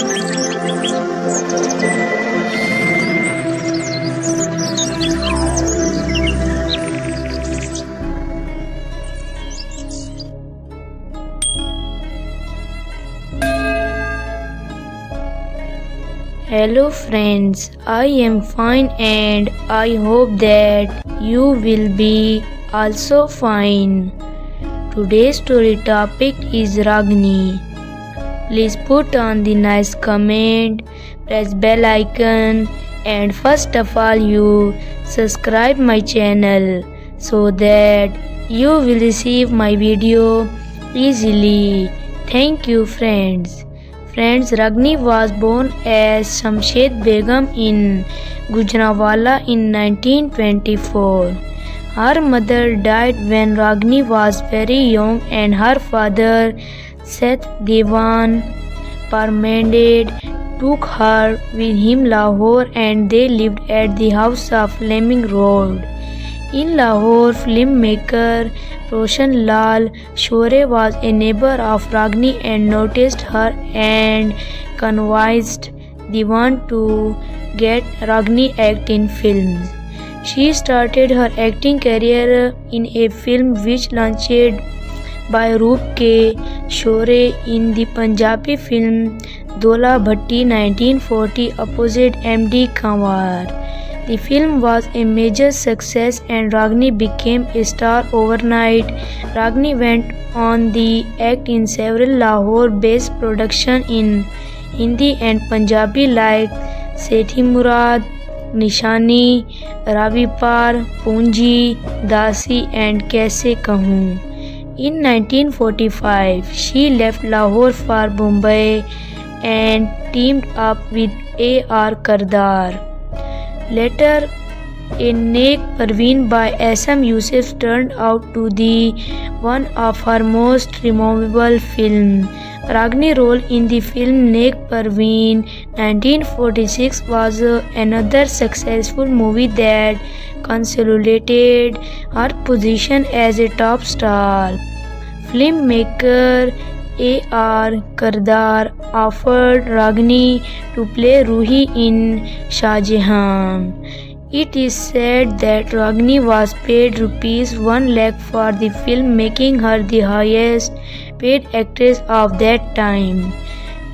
Hello friends, I am fine and I hope that you will be also fine. Today's story topic is Ragni. Please put on the nice comment, press bell icon, and first of all you subscribe my channel so that you will receive my video easily. Thank you friends. Friends, Ragni was born as Shamshad Beghum in Gujranwala in 1924. Her mother died when Ragni was very young and her father, Seth Dewan Parmanded, took her with him Lahore and they lived at the house of Fleming Road. In Lahore, filmmaker Roshan Lal Shore was a neighbor of Ragni and noticed her and convinced Dewan to get Ragni act in films. She started her acting career in a film which launched by Roop K. Shore in the Punjabi film Dola Bhatti 1940 opposite M.D. Kanwar. The film was a major success and Ragni became a star overnight. Ragni went on to act in several Lahore-based productions in Hindi and Punjabi like Sethi Murad, Nishani, Ravipar, Punji, Dasi and Kaise Kahun. In 1945, she left Lahore for Bombay and teamed up with A.R. Kardar. Later, a Nek Parveen by S.M. Yusuf turned out to be one of her most memorable films. Ragni's role in the film Nek Parveen 1946 was another successful movie that consolidated her position as a top star. Filmmaker A.R. Kardar offered Ragni to play Ruhi in Shah Jahan. It is said that Ragni was paid ₹1 lakh for the film, making her the highest paid actress of that time.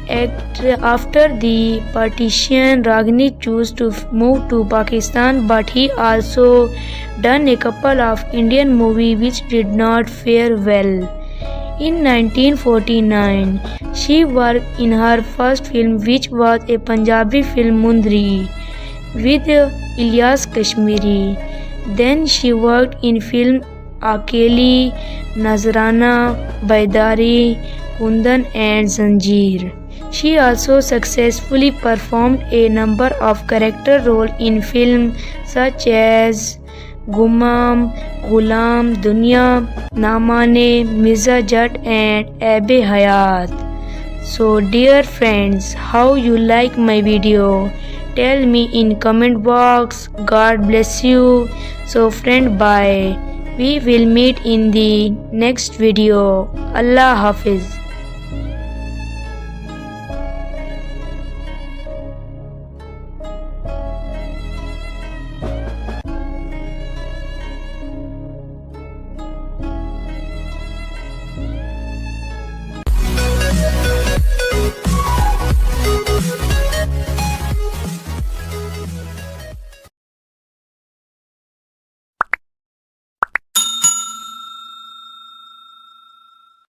After the partition, Ragni chose to move to Pakistan, but he also done a couple of Indian movies which did not fare well. In 1949, she worked in her first film, which was a Punjabi film Mundri with Ilyas Kashmiri. Then she worked in film Akeli, Nazrana, Baidari, Kundan and Zanjeer. She also successfully performed a number of character roles in films such as Gumam, Gulam, Dunya, Namane, Mirza Jat and Abe Hayat. So dear friends, how you like my video? Tell me in comment box. God bless you. So friend, bye. We will meet in the next video. Allah Hafiz.